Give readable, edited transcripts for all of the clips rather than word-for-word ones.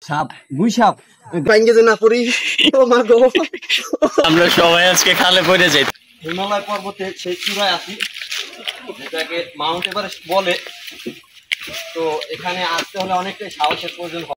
সাপ গুই সাপ ভাঙ্গে যে না পড়ি ও মা গো আমরা সবাই আজকে খালে পড়ে যাই। হিমালয় পর্বতের সেই চূড়ায় আছি, যেটাকে মাউন্ট এভারেস্ট বলে। তো এখানে আসতে হলে অনেকটাই সাহসের প্রয়োজন হয়।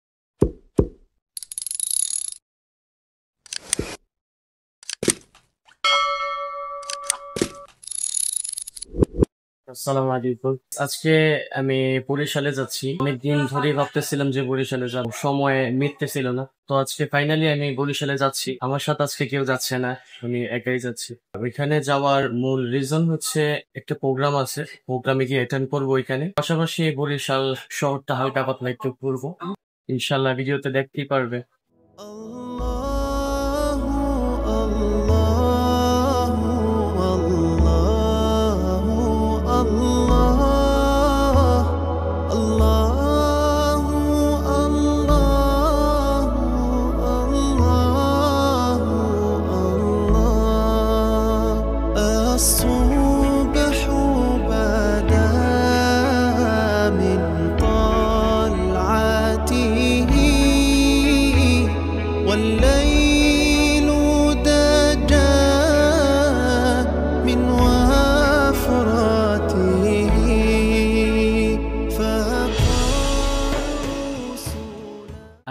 আসসালামু আলাইকুম। আজকে আমি বরিশালে যাচ্ছি। অনেকদিন ধরেই ভাবতেছিলাম যে বরিশালে যাব, সময় মিলতেছিল না। তো আজকে ফাইনালি আমি বরিশালে যাচ্ছি। আমার সাথে আজকে কেউ যাচ্ছে না, আমি একাই যাচ্ছি। ওইখানে যাওয়ার মূল রিজন হচ্ছে একটা প্রোগ্রাম আছে, প্রোগ্রামে গিয়ে অ্যাটেন্ড করবো ওইখানে। পাশাপাশি বরিশাল শহরটা হালকা পাতলা একটু ঘুরবো। ইনশাল্লাহ ভিডিওতে দেখতেই পারবে। الصبح بدا من طلعته والليل دجى من وفراته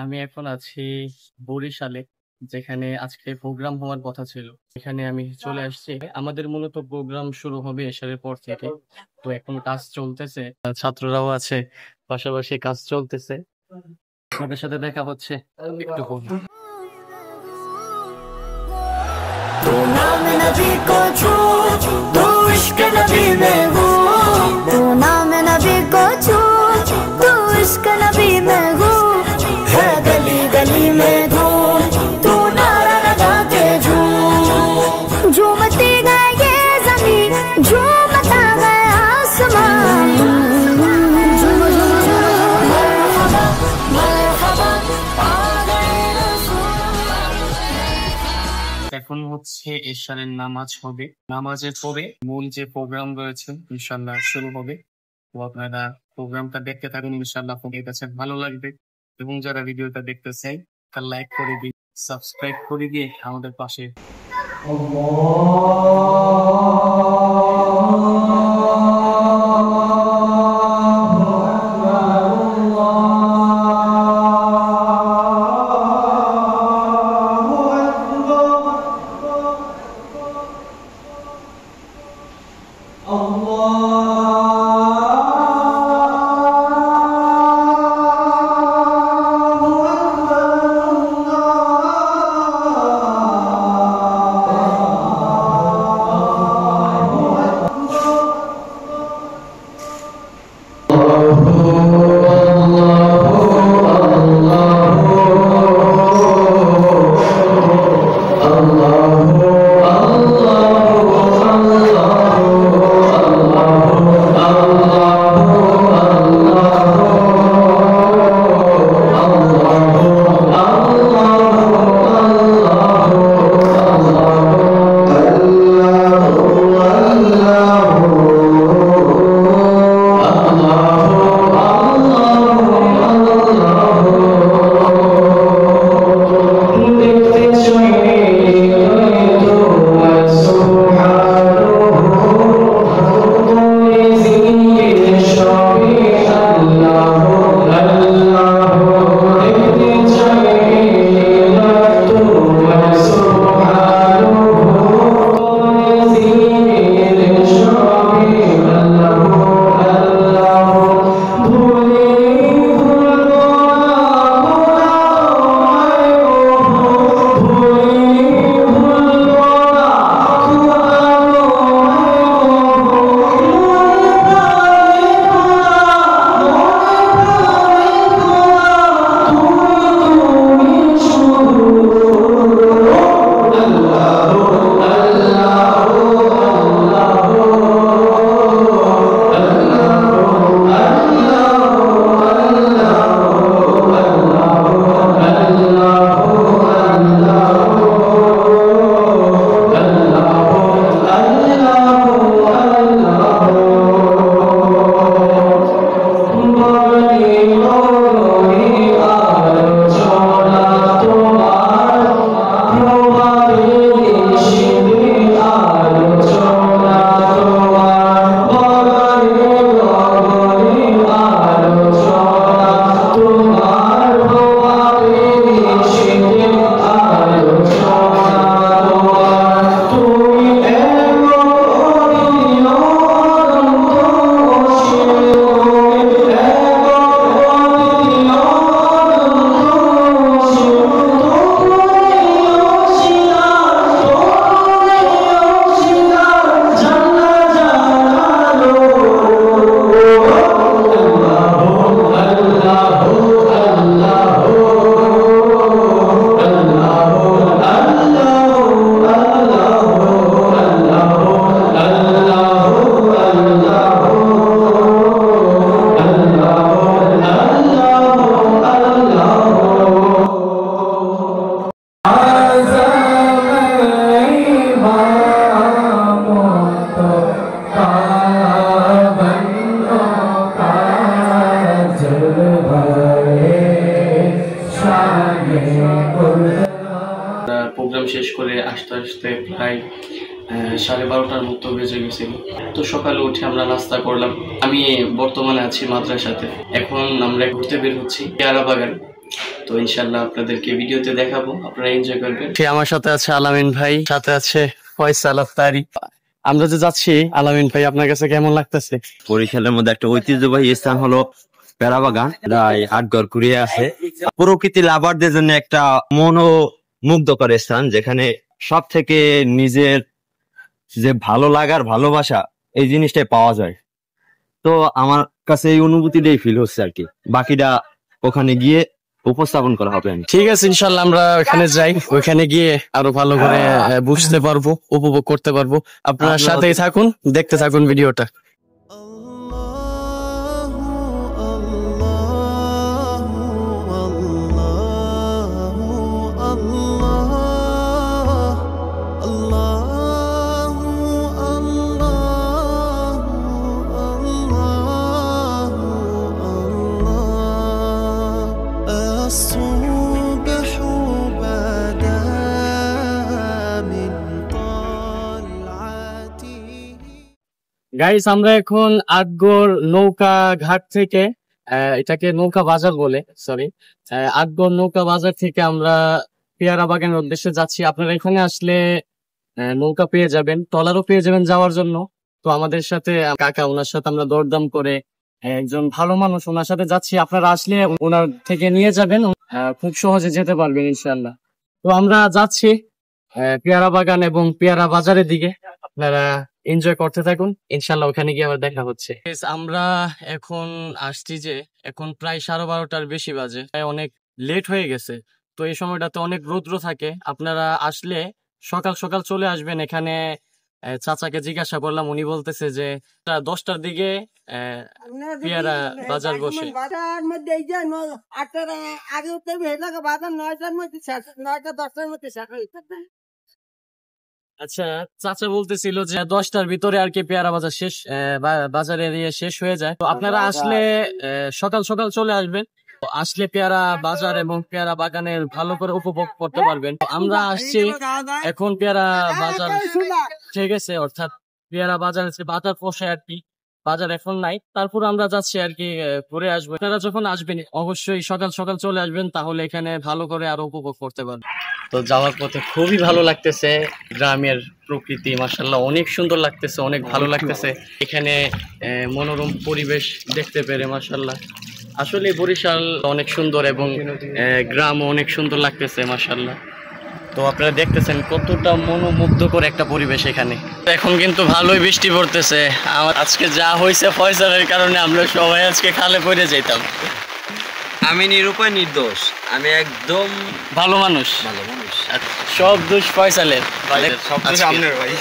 আমি এখন আছি বরিশালে, যেখানে আজকে প্রোগ্রাম হওয়ার কথা ছিল। এখানে আমি চলে আসছি। আমাদের মূলত প্রোগ্রাম শুরু হবে এশারের পর থেকে। তো এখন কাজ চলতেছে, ছাত্ররাও আছে, পাশাপাশি কাজ চলতেছে। আপনাদের সাথে দেখা হচ্ছে একটু পর। तू नाम नबी को छू, तू इश्क नबी में हूँ। तू नाम नबी को छू, तू इश्क नबी में हूँ। है गली गली में धूम, तू नारा लगा के झूम। झूमती गए ये ज़मीं, झूमता गया आसमान। झूम झूम झूम मरहबा मरहबा आ गए এখন হচ্ছে এশারের নামাজ হবে। নামাজের পরে মূল যে প্রোগ্রাম রয়েছে ইনশাল্লাহ শুরু হবে। তো আপনারা প্রোগ্রামটা দেখতে থাকুন, ইনশাল্লাহ আপনাদের কাছে ভালো লাগবে। এবং যারা ভিডিওটা দেখতেছে তার লাইক করে দিন, সাবস্ক্রাইব করে দিয়ে আমাদের পাশে। শেষ করে আসতে আসতে প্রায় 12:30টার মতো বেজে গেছিল। তো সকালে উঠে আমরা নাস্তা করলাম। আমি বর্তমানে আছি মাদ্রাসাতে, এখন আমরা ঘুরতে বের হচ্ছি পেয়ারা বাগান। তো ইনশাল্লাহ আপনাদেরকে ভিডিওতে দেখাবো, আপনারা এনজয় করবেন। আমার সাথে আছে আলামিন ভাই, সাথে আছে ফয়সাল আফতারি। আমরা যে যাচ্ছি, আলামিন ভাই আপনার কাছে কেমন লাগতেছে? বরিশালের মধ্যে একটা ঐতিহ্যবাহী স্থান হলো পেয়ারা বাগান, প্রায় 8 ঘর কুড়িয়ে আছে। প্রকৃতি লাভারদের জন্য একটা মনোমুগ্ধকর স্থান, যেখানে সব থেকে নিজের যে ভালো লাগার ভালোবাসা এই জিনিসটাই পাওয়া যায়। তো আমার কাছে এই অনুভূতিটাই ফিল হচ্ছে আর কি, বাকিটা ওখানে গিয়ে উপস্থাপন করা হবে। ঠিক আছে, ইনশাল্লাহ আমরা ওখানে যাই, ওখানে গিয়ে আরো ভালো করে বুঝতে পারবো, উপভোগ করতে পারবো। আপনারা সাথেই থাকুন, দেখতে থাকুন ভিডিওটা। الصبح بدا من طلعته। গাইস, আমরা এখন আটগড় নৌকা ঘাট থেকে, এটাকে নৌকা বাজার বলে, সরি, আটগড় নৌকা বাজার থেকে আমরা পেয়ারা বাগানের উদ্দেশ্যে যাচ্ছি। আপনারা এখানে আসলে নৌকা পেয়ে যাবেন, ট্রলারও পেয়ে যাবেন যাওয়ার জন্য। তো আমাদের সাথে কাকা, ওনার সাথে আমরা দরদাম করে, একজন ভালো মানুষ, ওনার সাথে যাচ্ছি। আপনারা আসলে ওনার থেকে নিয়ে যাবেন, খুব সহজে যেতে পারবেন ইনশাল্লাহ। তো আমরা যাচ্ছি পেয়ারা বাগান এবং পেয়ারা বাজারের দিকে। আপনারা এনজয় করতে থাকুন, ইনশাল্লাহ ওখানে গিয়ে আবার দেখা হচ্ছে। আমরা এখন আসছি যে এখন প্রায় 12:30টার বেশি বাজে, অনেক লেট হয়ে গেছে। তো এই সময়টাতে অনেক রৌদ্র থাকে। আপনারা আসলে সকাল সকাল চলে আসবেন এখানে। চাচাকে জিজ্ঞাসা করলাম, উনি বলতেছে যে 10টার দিকে পেয়ারা বাজার বসে। বাজার মধ্যে এই যে 8টার আগে উঠতে হবে, বাজার 9টার মধ্যে 9টা 10টার মধ্যে শেষ হয়ে যাবে। আচ্ছা, চাচা বলতেছিল যে 10টার ভিতরে আর কি পেয়ারা বাজার শেষ, বাজারের ইয়ে শেষ হয়ে যায়। তো আপনারা আসলে সকাল সকাল চলে আসবেন, আসলে পেয়ারা বাজার এবং পেয়ারা বাগানের ভালো করে উপভোগ করতে পারবেন। আমরা আসছি এখন পেয়ারা বাজার, ঠিক আছে, অর্থাৎ পেয়ারা বাজার বাজার বসে আর কি, বাজার এখন নাই। তারপর আমরা যাচ্ছি আর কি ঘুরে আসবো। আপনারা যখন আসবেন অবশ্যই সকাল সকাল চলে আসবেন, তাহলে এখানে ভালো করে আরো উপভোগ করতে পারবেন। তো যাওয়ার পথে খুবই ভালো লাগতেছে, গ্রামের প্রকৃতি মাশাআল্লাহ অনেক সুন্দর লাগতেছে, অনেক ভালো লাগতেছে এখানে মনোরম পরিবেশ দেখতে পেরে মাশাআল্লাহ। আসলে বরিশাল অনেক সুন্দর এবং গ্রামও অনেক সুন্দর লাগতেছে মাশাআল্লাহ। তো আপনারা দেখতেছেন কতটা মনোমুগ্ধকর একটা পরিবেশ এখানে। এখন কিন্তু ভালোই বৃষ্টি পড়তেছে। আজকে যা হয়েছে ফয়সালের কারণে আমরা সবাই আজকে খালে পড়ে যেতাম। আমি নিরুপায় নির্দোষ, আমি একদম ভালো মানুষ, ভালো মানুষ। সব দোষ ফয়সালের, সব কিছু আপনার ভাই।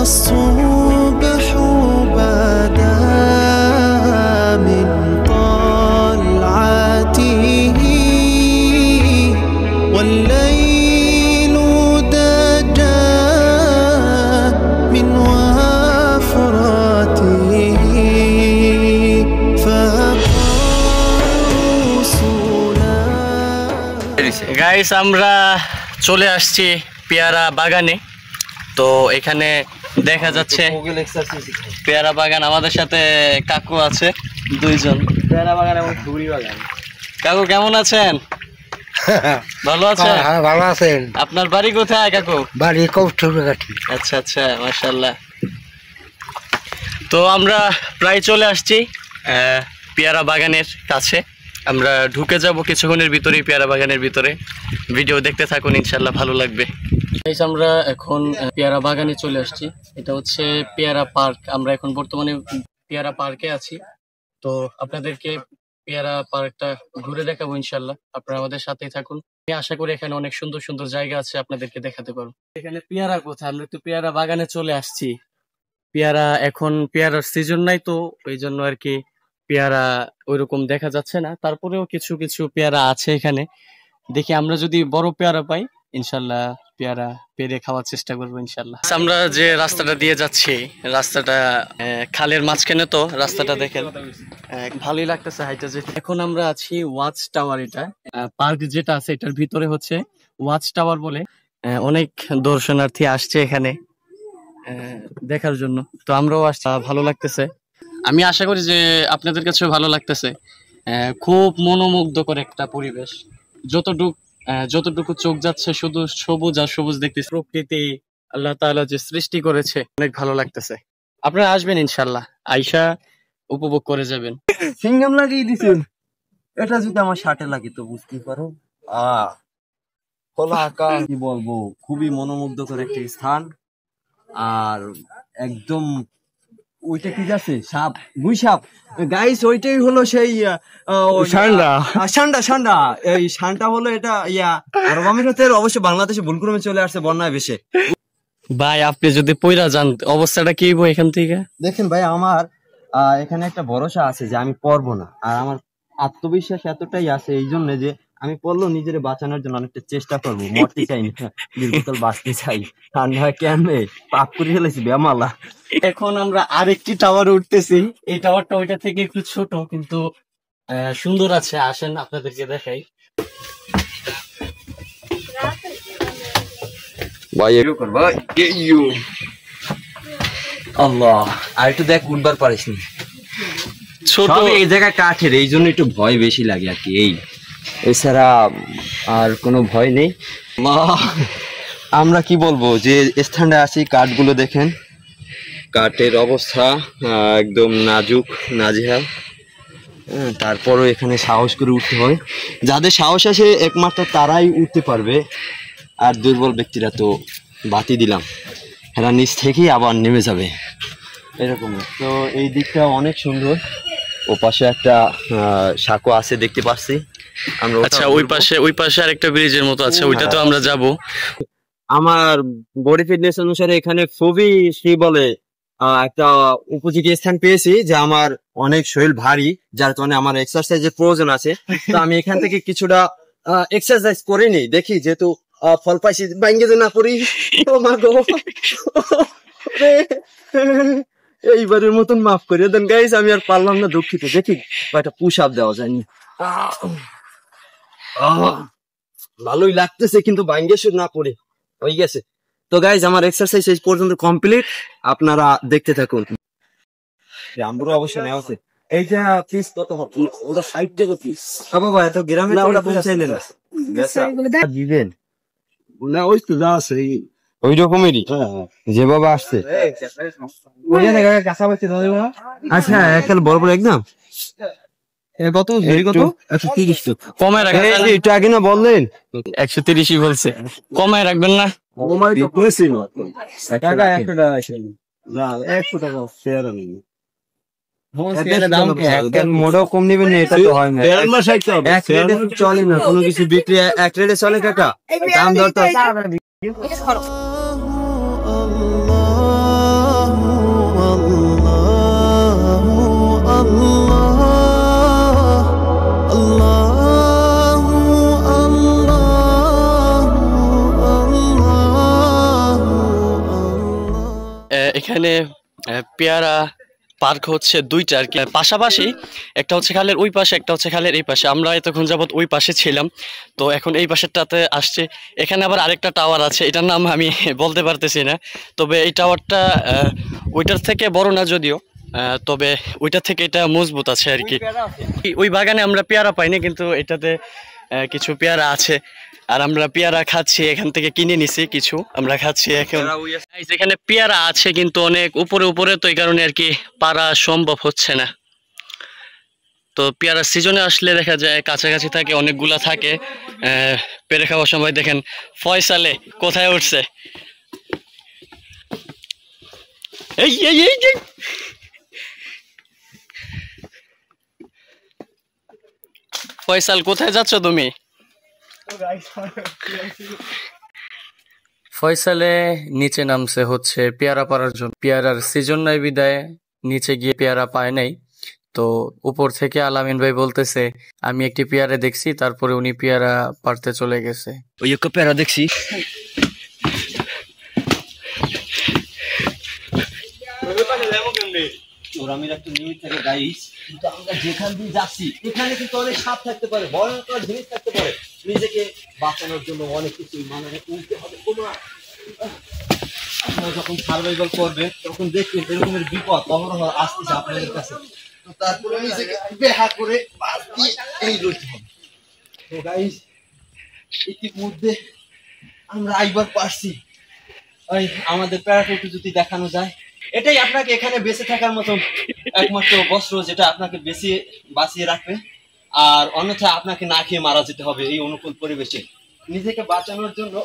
الصبح بدا من طلعته والليل دجى من وفراته গাইস, আমরা চলে আসছি পেয়ারা বাগানে। তো এখানে দেখা যাচ্ছে পেয়ারা বাগান, আমাদের সাথে কাকু আছে, দুইজন। পেয়ারা বাগান এবং ধুবড়ি বাগান। কাকু কেমন আছেন? ভালো আছেন? হ্যাঁ, ভালো আছেন। আপনার বাড়ি কোথায় কাকু? বাড়ি কৌষ্ঠকাঠি। আচ্ছা আচ্ছা, মাশাআল্লাহ। তো আমরা প্রায় চলে আসছি পেয়ারা বাগানের কাছে। আমরা ঢুকে যাব কিছুক্ষণের ভিতরেই পেয়ারা বাগানের ভিতরে। ভিডিও দেখতে থাকুন, ইনশাল্লাহ ভালো লাগবে। আমরা এখন পেয়ারা বাগানে চলে আসছি। এটা হচ্ছে পেয়ারা পার্ক। আমরা এখন বর্তমানে পেয়ারা পার্কে আছি। তো আপনাদেরকে পেয়ারা পার্কটা ঘুরে দেখাবো ইনশাল্লাহ, আপনারা আমাদের সাথেই থাকুন। আমি আশা করি এখানে অনেক সুন্দর সুন্দর জায়গা আছে, আপনাদেরকে দেখাতে পারবো। এখানে পেয়ারা কোথায়? আমরা তো পেয়ারা বাগানে চলে আসছি। পেয়ারা এখন পেয়ারার সিজন নাই, তো ওই জন্য আর কি পেয়ারা ওইরকম দেখা যাচ্ছে না, তারপরেও কিছু কিছু পেয়ারা আছে এখানে। দেখি আমরা যদি বড় পেয়ারা পাই ইনশাল্লাহ পেয়ারা পেরে খাওয়ার চেষ্টা করবো ইনশাল্লাহ। আমরা যে রাস্তাটা দিয়ে যাচ্ছি রাস্তাটা খালের মাঝখানে, তো রাস্তাটা দেখেন ভালোই লাগতেছে হাইটা যেতে। এখন আমরা আছি ওয়াচ টাওয়ার, এটা পার্ক যেটা আছে এটার ভিতরে হচ্ছে ওয়াচ টাওয়ার বলে। অনেক দর্শনার্থী আসছে এখানে দেখার জন্য, তো আমরাও আসছি, ভালো লাগতেছে। আমি আশা করি যে আপনাদের কাছেও ভালো লাগতেছে। খুব মনোমুগ্ধকর একটা পরিবেশ, যতটুকু চোখ যাচ্ছে শুধু সবুজ আর সবুজ দেখতেছি। প্রকৃতি আল্লাহ তাআলা যে সৃষ্টি করেছে অনেক ভালো লাগতেছে। আপনারা আসবেন ইনশাল্লাহ, আইসা উপভোগ করে যাবেন। সিঙ্গাম লাগিয়ে দিছেন, এটা যদি আমার শার্টে লাগে তো বুঝতে পারো। খোলা আকাশ, কি বলবো, খুবই মনোমুগ্ধকর একটি স্থান। আর একদম ওইটা কি যাচ্ছে সাপ, গুই সাপ গাইস, ওইটাই হলো সেই সান্ডা। এই সান্ডা হলো এটা আরব আমিরাতের, অবশ্য বাংলাদেশে ভুলক্রমে চলে আসছে বন্যায় ভেসে। ভাই আপনি যদি পয়রা যান অবস্থাটা কি হইব এখান থেকে? দেখেন ভাই, আমার এখানে একটা ভরসা আছে যে আমি পড়বো না, আর আমার আত্মবিশ্বাস এতটাই আছে এই জন্য যে আমি পড়লেও নিজের বাঁচানোর জন্য অনেকটা চেষ্টা করবো। মরতে চাই না, দীর্ঘকাল বাঁচতে চাই। আর নয় কেমনে পাপ করে ফেলেছি বেমালা। এখন আমরা আরেকটি টাওয়ারে উঠতেছি, এই টাওয়ারটা ওইটা থেকে একটু ছোট কিন্তু সুন্দর আছে। আসেন আপনাদেরকে দেখাই। আল্লাহ, আর একটু দেখ, উঠবার পারিস নি। ছোট এই জায়গায় কাঠের, এই জন্য একটু ভয় বেশি লাগে আর কি। এছাড়া আর কোনো ভয় নেই। আমরা কি বলবো, যে স্থানটা আছি, কাঠগুলো দেখেন, কাঠের অবস্থা একদম নাজুক নাজেহাল। তারপরও এখানে সাহস করে উঠতে হয়। যাদের সাহস আছে একমাত্র তারাই উঠতে পারবে, আর দুর্বল ব্যক্তিরা তো বাতি দিলাম, এরা নিচ থেকেই আবার নেমে যাবে এরকম। তো এই দিকটা অনেক সুন্দর। ও পাশে একটা সাঁকো আছে দেখতে পাচ্ছি আমরা। আচ্ছা, ওই পাশে আরেকটা ব্রিজের মতো আছে, ওইটা তো আমরা যাব। আমার বডি ফিটনেস অনুসারে এখানে খুবই কি বলে একটা উপযোগী স্থান পেয়েছি, যে আমার অনেক শরীর ভারী, যার কারণে আমার এক্সারসাইজের প্রয়োজন আছে। তো আমি এখান থেকে কিছুটা এক্সারসাইজ করে নিই, দেখি যেহেতু ফল পাইছি, ভাঙ্গে যে না করি। ও মা গো, এইবারের মতন মাফ করে দেন গাইস, আমি আর পারলাম না, দুঃখিত। দেখি একটা পুশ আপ দেওয়া যায়নি। ভালোই লাগতেছে কিন্তু ভাঙ্গে শুধু না পড়ে হয়ে গেছে। তো গাইজ, আমার এক্সারসাইজ এই পর্যন্ত কমপ্লিট, আপনারা দেখতে থাকুন। আমরা অবশ্য নেওয়া আছে। এইটা পিস কত হবে? ওটা 60 টাকা পিস। বাবা এত গ্রামে ওটা পৌঁছাইলেন না দিবেন না? ওই তো যা আছে ওই রকমেরই যেভাবে আসছে। আচ্ছা, একাল বড় বড় একদম কত কত 130 তো কমায় রাখবেন, একটু আগে না বললেন 130ই বলছে, কমায় রাখবেন না? মোটাও কম নিবেন না, এটা তো হয় না। চলে না কোনো কিছু বিক্রি এক রেটে চলে কাকা, দাম দর তো। এখানে পেয়ারা পার্ক হচ্ছে দুইটা আর কি, পাশাপাশি। একটা হচ্ছে খালের ওই পাশে, একটা হচ্ছে খালের এই পাশে। আমরা এতক্ষণ যাবত ওই পাশে ছিলাম, তো এখন এই পাশেরটাতে আসছে। এখানে আবার আরেকটা টাওয়ার আছে, এটার নাম আমি বলতে পারতেছি না, তবে এই টাওয়ারটা ওইটার থেকে বড় না যদিও, তবে ওইটার থেকে এটা মজবুত আছে আর কি। ওই বাগানে আমরা পেয়ারা পাইনি, কিন্তু এটাতে কিছু পেয়ারা আছে, আর আমরা পেয়ারা খাচ্ছি। এখান থেকে কিনে নিছি কিছু, আমরা খাচ্ছি এখন। এখানে পেয়ারা আছে কিন্তু অনেক উপরে উপরে, তো এই কারণে আর কি পারা সম্ভব হচ্ছে না। তো পেয়ারা সিজনে আসলে দেখা যায় কাছাকাছি থাকে, অনেকগুলা থাকে। পেরে খাওয়ার সময় দেখেন ফয়সালে কোথায় উঠছে। এই এই এই ফয়সাল, কোথায় যাচ্ছ তুমি? ফয়সালে নিচে নামছে হচ্ছে পেয়ারা পাড়ার জন্য। পেয়ারার সিজন নাই বিদায় নিচে গিয়ে পেয়ারা পায় নাই, তো তো উপর থেকে আলামিন ভাই বলতেছে আমি একটি পেয়ারা দেখছি, তারপরে উনি পেয়ারা পাড়তে চলে গেছে। ওই একটা প্যারা দেখছি। ওরামির একটা নিমিট থাকে গাইস, কিন্তু আমরা যেখান দিয়ে যাচ্ছি এখানে কিন্তু অনেক সাপ থাকতে পারে, ভয়ঙ্কর জিনিস থাকতে পারে। নিজেকে বাঁচানোর জন্য অনেক কিছু মানে উঠতে হবে। কোনো আপনারা যখন সার্ভাইভাল করবে তখন দেখবেন এরকমের বিপদ অহরহ আসতেছে আপনাদের কাছে, তো তারপরে নিজেকে বেহা করে বাদ দিয়ে এই লড়তে হবে। তো গাইস ইতিমধ্যে আমরা আইবার পারছি। ওই আমাদের প্যারাটুকু যদি দেখানো যায়, এটাই আপনাকে এখানে বেঁচে থাকার মতো একমাত্র বস্ত্র যেটা আপনাকে বাঁচিয়ে রাখবে। আর অন্যথায় আপনাকে না খেয়ে মারা যেতে হবে এই অনুকূল পরিবেশে। নিজেকে বাঁচানোর জন্য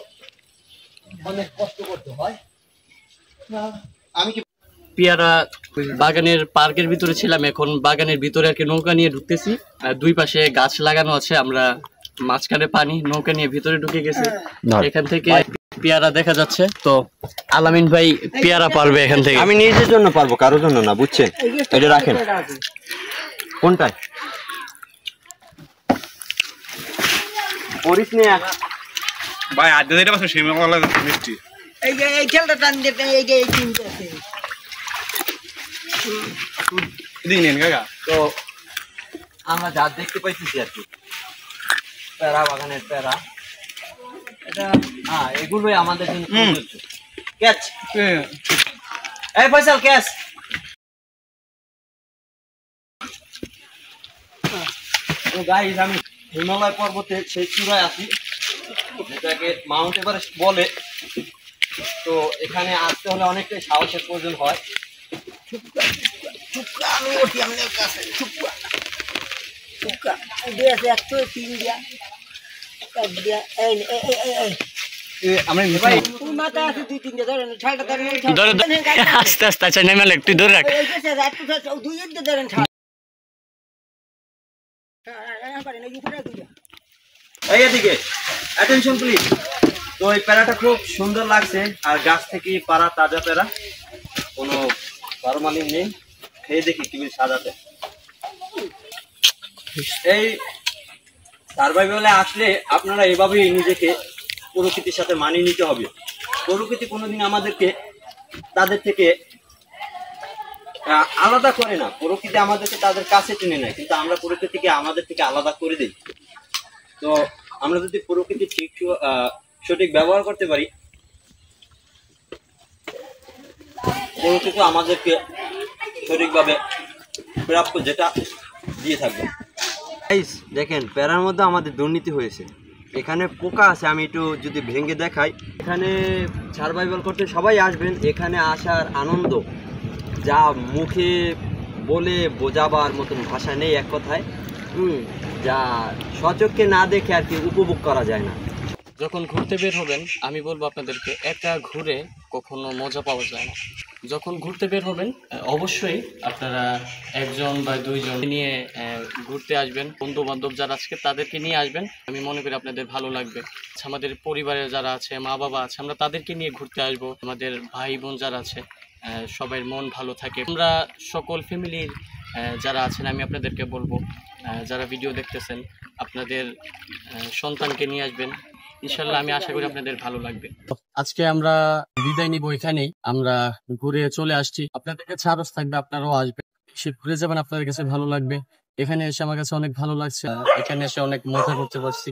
অনেক কষ্ট করতে হয়। আমি কি পেয়ারা বাগানের পার্কের ভিতরে ছিলাম, এখন বাগানের ভিতরে আর কি নৌকা নিয়ে ঢুকতেছি। দুই পাশে গাছ লাগানো আছে, আমরা মাঝখানে পানি, নৌকা নিয়ে ভিতরে ঢুকে গেছি। এখান থেকে পেয়ারা দেখা যাচ্ছে। তো আলামিন ভাই পেয়ারা পারবে এখান থেকে। আমি নিজের জন্য পারবো, কারোর জন্য না, বুঝছেন? এটা রাখেন। কোনটায় পরিস নিয়ে ভাই আজ যেটা পাচ্ছে সেই মালা মিষ্টি। এই যে এই খেলটা টান দিতে, এই যে এই তিনটে আছে। এদিকে নেন কাকা। তো আমরা যা দেখতে পাইতেছি আর কি, প্যারা বাগানের প্যারা, এটা এগুলোই আমাদের জন্য ক্যাচ। এই ফয়সাল ক্যাচ। তো গাইস আমি হিমালয় পর্বতের সেই চূড়ায় আছি, যেটাকে মাউন্ট এভারেস্ট বলে। তো এখানে আসতে হলে অনেকটাই সাহসের প্রয়োজন হয়। আমি ওটি আমাদের কাছে চুপা চুপা দিয়ে আছে 103 দিয়া এক দিয়া। এই আমরা ভাই ওই মাথা আছে 2-3 দিয়া ধরেন, ছাড়টা ধরেন, আস্তে আস্তে আচ্ছা নেমে একটু ধরে রাখ। এই যে রাত তো 2 দিয়ে ধরেন, ছাড় পারেন এই উপরে 2 দিয়া। এই এদিকে অ্যাটেনশন প্লিজ। তো এই প্যারাটা খুব সুন্দর লাগছে, আর গাছ থেকে পাড়া তাজা প্যারা, কোনো ফরমালিন নেই। খেয়ে দেখি কি সাজাতে। এই সার্ভাইভালে আসলে আপনারা এভাবেই নিজেকে প্রকৃতির সাথে মানিয়ে নিতে হবে। প্রকৃতি কোনোদিন আমাদেরকে তাদের থেকে আলাদা করে না, প্রকৃতি আমাদেরকে তাদের কাছে টেনে নেয়, কিন্তু আমরা প্রকৃতিকে আমাদের থেকে আলাদা করে দিই। তো আমরা যদি প্রকৃতি সঠিক ব্যবহার করতে পারি, প্রকৃতি আমাদেরকে সঠিকভাবে প্রাপ্য যেটা দিয়ে থাকবে। দেখেন প্যারার মধ্যে আমাদের দুর্নীতি হয়েছে, এখানে পোকা আছে। আমি একটু যদি ভেঙে দেখাই, এখানে সার্ভাইভাল করতে সবাই আসবেন। এখানে আসার আনন্দ যা মুখে বলে বোঝাবার মতন ভাষা নেই এক কথায়। যা সচক্ষে না দেখে আর কি উপভোগ করা যায় না। যখন ঘুরতে বের হবেন, আমি বলবো আপনাদেরকে, একা ঘুরে কখনো মজা পাওয়া যায় না। যখন ঘুরতে বের হবেন অবশ্যই আপনারা একজন বা দুইজন নিয়ে ঘুরতে আসবেন। বন্ধু বান্ধব যারা আজকে তাদেরকে নিয়ে আসবেন, আমি মনে করি আপনাদের ভালো লাগবে। আমাদের পরিবারের যারা আছে, মা বাবা আছে, আমরা তাদেরকে নিয়ে ঘুরতে আসবো। আমাদের ভাই বোন যারা আছে সবাই মন ভালো থাকে। আমরা সকল ফ্যামিলির যারা আছেন, আমি আপনাদেরকে বলবো যারা ভিডিও দেখতেছেন আপনাদের সন্তানকে নিয়ে আসবেন, ইনশাল্লাহ আমি আশা করি আপনাদের ভালো লাগবে। আজকে আমরা বিদায় নিব এখানেই, আমরা ঘুরে চলে আসছি। আপনাদের কাছে আরো থাকবে, আপনারাও আসবেন, সে ঘুরে যাবেন, আপনাদের কাছে ভালো লাগবে। এখানে এসে আমার কাছে অনেক ভালো লাগছে, এখানে এসে অনেক মজা করতে পারছি।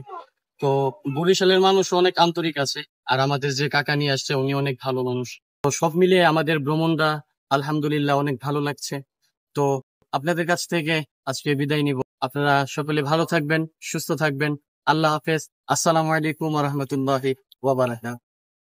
তো বরিশালের মানুষ অনেক আন্তরিক আছে, আর আমাদের যে কাকা নিয়ে আসছে উনি অনেক ভালো মানুষ। তো সব মিলিয়ে আমাদের ভ্রমণটা আলহামদুলিল্লাহ অনেক ভালো লাগছে। তো আপনাদের কাছ থেকে আজকে বিদায় নিব। আপনারা সকলে ভালো থাকবেন, সুস্থ থাকবেন। আল্লাহ হাফেজ। আসসালামু আলাইকুম ওয়া রাহমাতুল্লাহি ওয়া বারাকাতুহু।